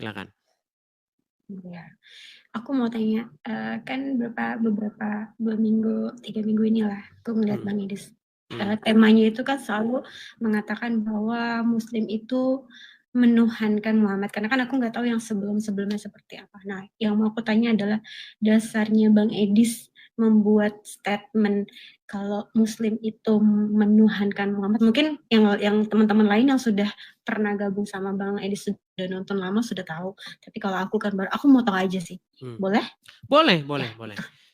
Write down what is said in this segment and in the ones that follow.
Silakan. Ya, aku mau tanya, kan beberapa 2 minggu, 3 minggu inilah aku ngeliat Bang Idris. Temanya itu kan selalu mengatakan bahwa Muslim itu menuhankan Muhammad. Karena kan aku nggak tahu yang sebelum-sebelumnya seperti apa. Nah, yang mau aku tanya adalah dasarnya Bang Idris membuat statement kalau Muslim itu menuhankan Muhammad. Mungkin yang teman-teman lain yang sudah pernah gabung sama Bang Idris sudah nonton lama sudah tahu. Tapi kalau aku kan baru, aku mau tahu aja sih. Boleh? Boleh.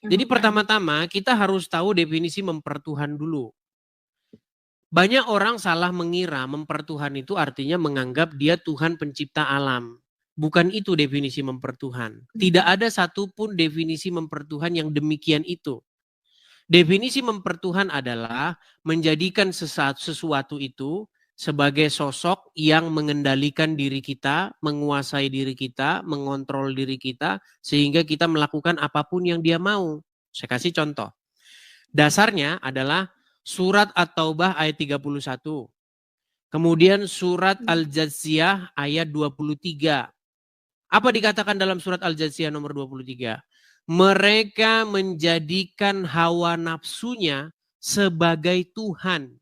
Ya, Jadi pertama-tama kita harus tahu definisi mempertuhan dulu. Banyak orang salah mengira mempertuhan itu artinya menganggap dia Tuhan pencipta alam. Bukan itu definisi mempertuhan. Tidak ada satupun definisi mempertuhan yang demikian itu. Definisi mempertuhan adalah menjadikan sesuatu itu sebagai sosok yang mengendalikan diri kita, menguasai diri kita, mengontrol diri kita, sehingga kita melakukan apapun yang dia mau. Saya kasih contoh. Dasarnya adalah surat At-Taubah ayat 31. Kemudian surat Al-Jathiyah ayat 23. Apa dikatakan dalam surat Al-Jathiyah nomor 23? Mereka menjadikan hawa nafsunya sebagai Tuhan.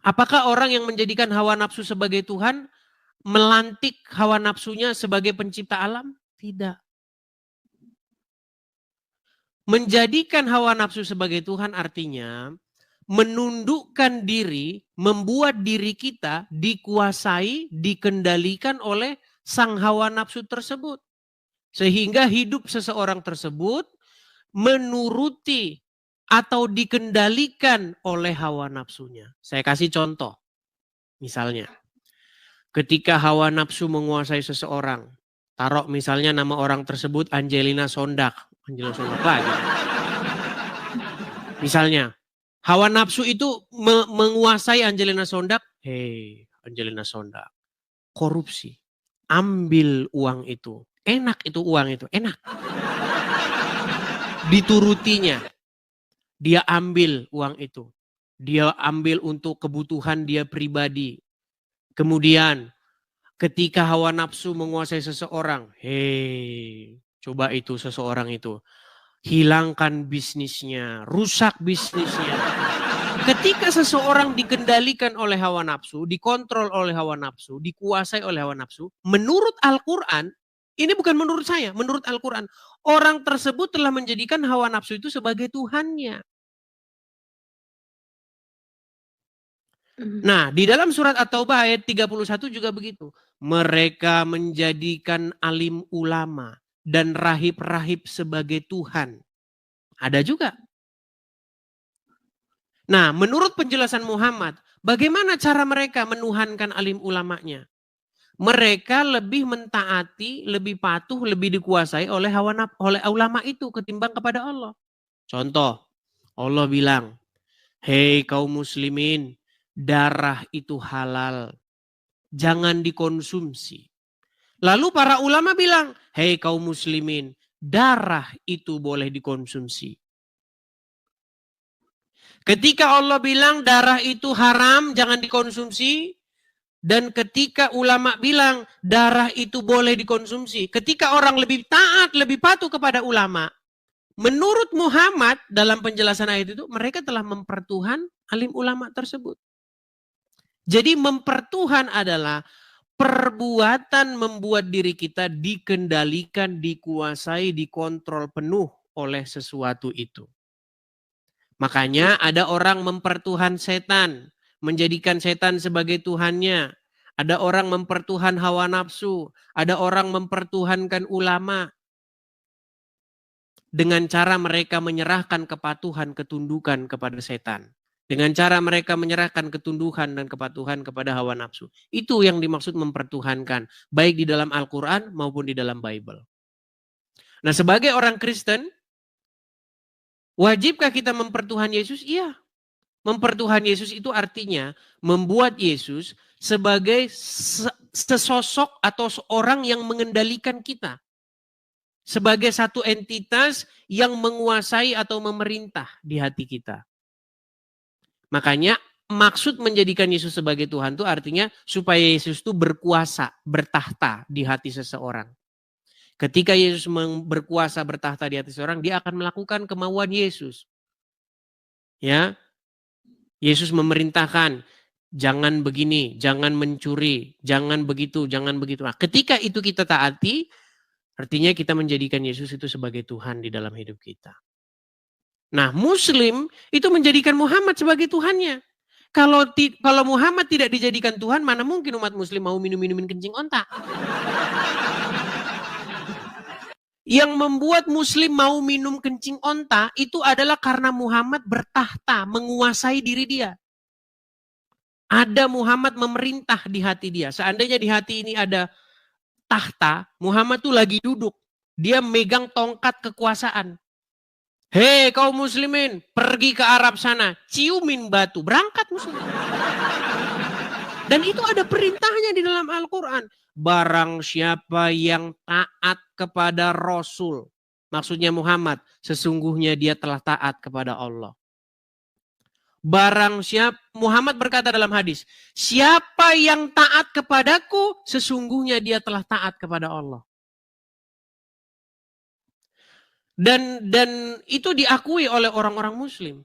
Apakah orang yang menjadikan hawa nafsu sebagai Tuhan melantik hawa nafsunya sebagai pencipta alam? Tidak. Menjadikan hawa nafsu sebagai Tuhan artinya menundukkan diri, membuat diri kita dikuasai, dikendalikan oleh sang hawa nafsu tersebut. Sehingga hidup seseorang tersebut menuruti atau dikendalikan oleh hawa nafsunya. Saya kasih contoh. Misalnya, ketika hawa nafsu menguasai seseorang, taruh misalnya nama orang tersebut Angelina Sondak. Angelina Sondak lagi. Misalnya, hawa nafsu itu menguasai Angelina Sondak. Hei, Angelina Sondak, korupsi. Ambil uang itu. Enak itu uang itu, enak. Diturutinya. Dia ambil uang itu. Dia ambil untuk kebutuhan dia pribadi. Kemudian ketika hawa nafsu menguasai seseorang. Hei, coba itu seseorang itu. Hilangkan bisnisnya, rusak bisnisnya. Ketika seseorang dikendalikan oleh hawa nafsu, dikontrol oleh hawa nafsu, dikuasai oleh hawa nafsu, menurut Al-Quran, ini bukan menurut saya, menurut Al-Quran, orang tersebut telah menjadikan hawa nafsu itu sebagai Tuhannya. Nah, di dalam surat At-Taubah ayat 31 juga begitu. Mereka menjadikan alim ulama dan rahib-rahib sebagai Tuhan. Ada juga. Nah, menurut penjelasan Muhammad, bagaimana cara mereka menuhankan alim ulamanya? Mereka lebih mentaati, lebih patuh, lebih dikuasai oleh oleh ulama itu ketimbang kepada Allah. Contoh, Allah bilang, hei kaum muslimin, darah itu halal, jangan dikonsumsi. Lalu para ulama bilang, hei kaum muslimin, darah itu boleh dikonsumsi. Ketika Allah bilang darah itu haram, jangan dikonsumsi. Dan ketika ulama bilang darah itu boleh dikonsumsi. Ketika orang lebih taat, lebih patuh kepada ulama. Menurut Muhammad dalam penjelasan ayat itu, mereka telah mempertuhan alim ulama tersebut. Jadi mempertuhan adalah perbuatan membuat diri kita dikendalikan, dikuasai, dikontrol penuh oleh sesuatu itu. Makanya ada orang mempertuhan setan, menjadikan setan sebagai Tuhannya. Ada orang mempertuhan hawa nafsu, ada orang mempertuhankan ulama. Dengan cara mereka menyerahkan kepatuhan, ketundukan kepada setan. Dengan cara mereka menyerahkan ketundukan dan kepatuhan kepada hawa nafsu. Itu yang dimaksud mempertuhankan, baik di dalam Al-Quran maupun di dalam Bible. Nah, sebagai orang Kristen, wajibkah kita mempertuhan Yesus? Iya. Mempertuhan Yesus itu artinya membuat Yesus sebagai sesosok atau seorang yang mengendalikan kita. Sebagai satu entitas yang menguasai atau memerintah di hati kita. Makanya maksud menjadikan Yesus sebagai Tuhan itu artinya supaya Yesus itu berkuasa, bertahta di hati seseorang. Ketika Yesus berkuasa, bertahta di hati seseorang, dia akan melakukan kemauan Yesus. Ya, Yesus memerintahkan, jangan begini, jangan mencuri, jangan begitu, jangan begitu. Nah, ketika itu kita taati, artinya kita menjadikan Yesus itu sebagai Tuhan di dalam hidup kita. Nah, Muslim itu menjadikan Muhammad sebagai Tuhannya. Kalau Muhammad tidak dijadikan Tuhan, mana mungkin umat Muslim mau minumin kencing onta? Yang membuat Muslim mau minum kencing onta itu adalah karena Muhammad bertahta, menguasai diri dia. Ada Muhammad memerintah di hati dia. Seandainya di hati ini ada tahta, Muhammad tuh lagi duduk. Dia megang tongkat kekuasaan. Hei kaum muslimin, pergi ke Arab sana, ciumin batu, berangkat muslim. Dan itu ada perintahnya di dalam Al-Quran. Barang siapa yang taat kepada Rasul, maksudnya Muhammad, sesungguhnya dia telah taat kepada Allah. Barang siapa, Muhammad berkata dalam hadis, siapa yang taat kepadaku, sesungguhnya dia telah taat kepada Allah. Dan itu diakui oleh orang-orang Muslim.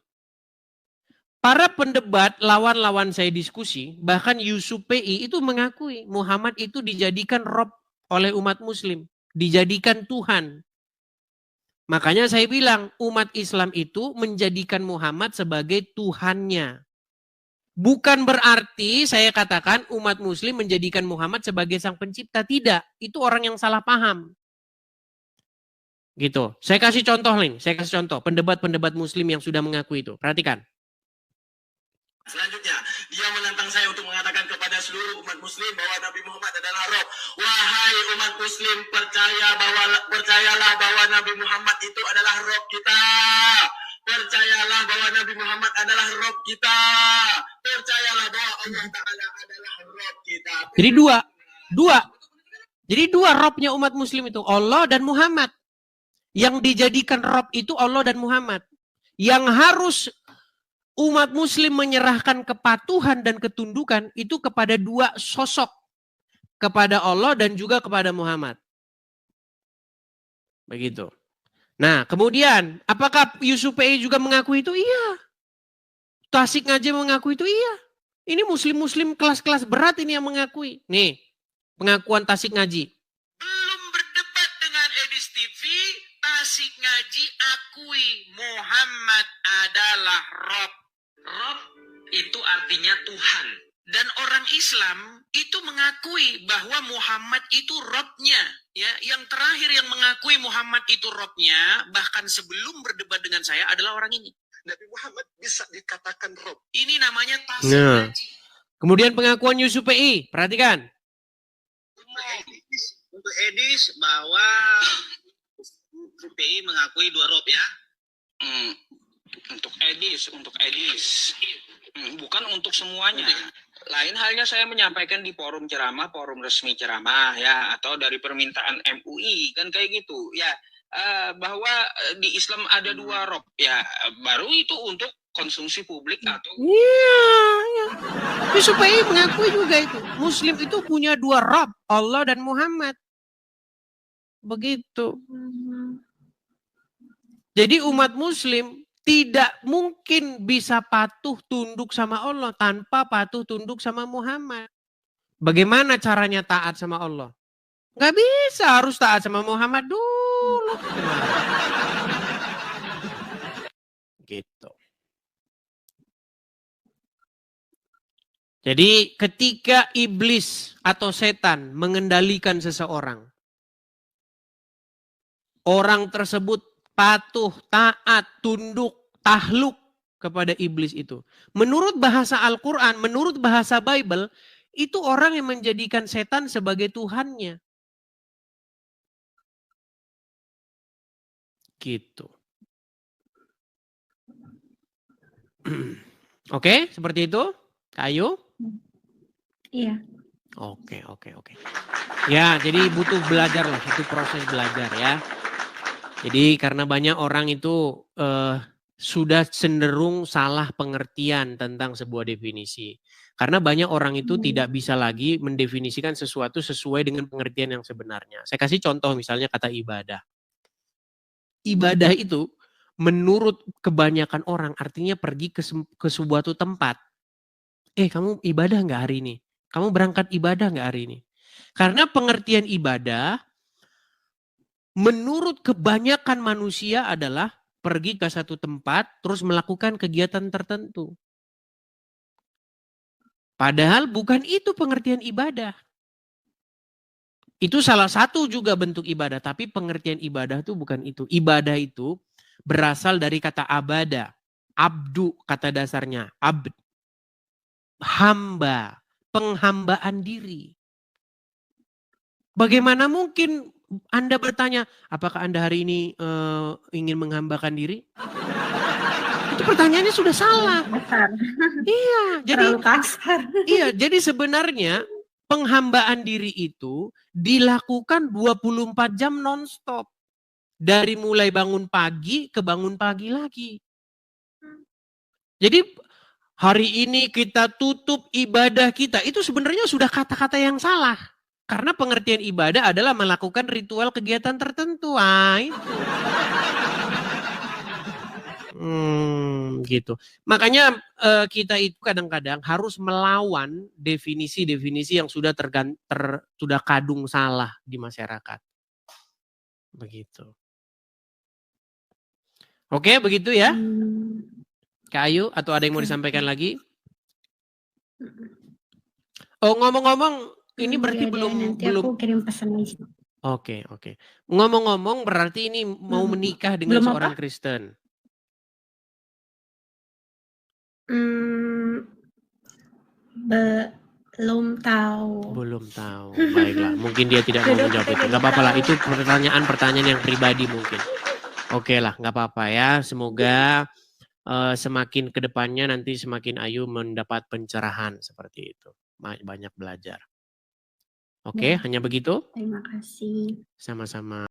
Para pendebat, lawan-lawan saya diskusi, bahkan Yusuf PI itu mengakui Muhammad itu dijadikan Rob oleh umat Muslim, dijadikan Tuhan. Makanya saya bilang umat Islam itu menjadikan Muhammad sebagai Tuhannya. Bukan berarti saya katakan umat Muslim menjadikan Muhammad sebagai sang pencipta. Tidak, itu orang yang salah paham. Gitu. Saya kasih contoh nih, pendebat-pendebat Muslim yang sudah mengaku itu. Perhatikan. Selanjutnya, dia menantang saya untuk mengatakan kepada seluruh umat Muslim bahwa Nabi Muhammad adalah Rob. Wahai umat Muslim, percayalah bahwa Nabi Muhammad itu adalah Rob kita. Percayalah bahwa Nabi Muhammad adalah Rob kita. Percayalah bahwa Allah Ta'ala adalah Rob kita. Jadi dua Robnya umat Muslim itu, Allah dan Muhammad. Yang dijadikan Rob itu Allah dan Muhammad. Yang harus umat Muslim menyerahkan kepatuhan dan ketundukan itu kepada dua sosok. Kepada Allah dan juga kepada Muhammad. Begitu. Nah, kemudian apakah Yusuf PI juga mengaku itu? Iya. Tasik Ngaji mengaku itu? Iya. Ini muslim-muslim kelas-kelas berat ini yang mengakui. Nih, pengakuan Tasik Ngaji. Belum berdebat dengan Edis TV, Tasik Ngaji akui Muhammad adalah Rob. Rob itu artinya Tuhan. Dan orang Islam itu mengakui bahwa Muhammad itu Robnya. Ya, yang terakhir yang mengakui Muhammad itu Robnya, bahkan sebelum berdebat dengan saya adalah orang ini. Nabi Muhammad bisa dikatakan Rob. Ini namanya Tasik Ngaji. Kemudian pengakuan Yusuf PI, perhatikan. Untuk Edis bahwa Yusuf PI mengakui dua Rob ya. Untuk Edis. Bukan untuk semuanya. Lain halnya saya menyampaikan di forum ceramah, forum resmi ceramah ya, atau dari permintaan MUI kan kayak gitu ya, bahwa di Islam ada dua Rob ya, baru itu untuk konsumsi publik atau Iya. Supaya mengakui juga itu Muslim itu punya dua Rob, Allah dan Muhammad. Begitu. Jadi umat Muslim tidak mungkin bisa patuh tunduk sama Allah tanpa patuh tunduk sama Muhammad. Bagaimana caranya taat sama Allah? Nggak bisa, harus taat sama Muhammad dulu. Gitu. Jadi ketika iblis atau setan mengendalikan seseorang, orang tersebut patuh, taat, tunduk, tahluk kepada iblis itu. Menurut bahasa Al-Quran, menurut bahasa Bible, itu orang yang menjadikan setan sebagai Tuhannya. Gitu. Oke, seperti itu. Kayu? Iya. Oke. Ya, jadi butuh belajar lah. Itu proses belajar ya. Jadi karena banyak orang itu sudah cenderung salah pengertian tentang sebuah definisi. Karena banyak orang itu tidak bisa lagi mendefinisikan sesuatu sesuai dengan pengertian yang sebenarnya. Saya kasih contoh misalnya kata ibadah. Ibadah itu menurut kebanyakan orang artinya pergi ke sebuah tempat. Kamu ibadah nggak hari ini? Kamu berangkat ibadah nggak hari ini? Karena pengertian ibadah menurut kebanyakan manusia adalah pergi ke satu tempat terus melakukan kegiatan tertentu. Padahal bukan itu pengertian ibadah. Itu salah satu juga bentuk ibadah, tapi pengertian ibadah itu bukan itu. Ibadah itu berasal dari kata abada. Abdu kata dasarnya, abd. Hamba, penghambaan diri. Bagaimana mungkin Anda bertanya, apakah Anda hari ini ingin menghambakan diri? Itu pertanyaannya sudah salah. Iya, jadi kasar. Iya, jadi sebenarnya penghambaan diri itu dilakukan 24 jam nonstop. Dari mulai bangun pagi ke bangun pagi lagi. Jadi hari ini kita tutup ibadah kita, itu sebenarnya sudah kata-kata yang salah. Karena pengertian ibadah adalah melakukan ritual kegiatan tertentu. Itu. Gitu. Makanya kita itu kadang-kadang harus melawan definisi-definisi yang sudah sudah kadung salah di masyarakat. Begitu. Oke, begitu ya. Kak Ayu, atau ada yang mau disampaikan lagi? Oh, ngomong-ngomong, ini berarti belum aku kirim pesan aja. Oke. Ngomong-ngomong berarti ini mau menikah dengan belum seorang apa? Kristen. Belum tahu. Baiklah, mungkin dia tidak mau menjawab itu. Gak apa-apa lah, itu pertanyaan yang pribadi mungkin. Oke lah, gak apa-apa ya. Semoga semakin ke depannya nanti semakin Ayu mendapat pencerahan seperti itu. Banyak belajar. Oke, hanya begitu? Terima kasih. Sama-sama.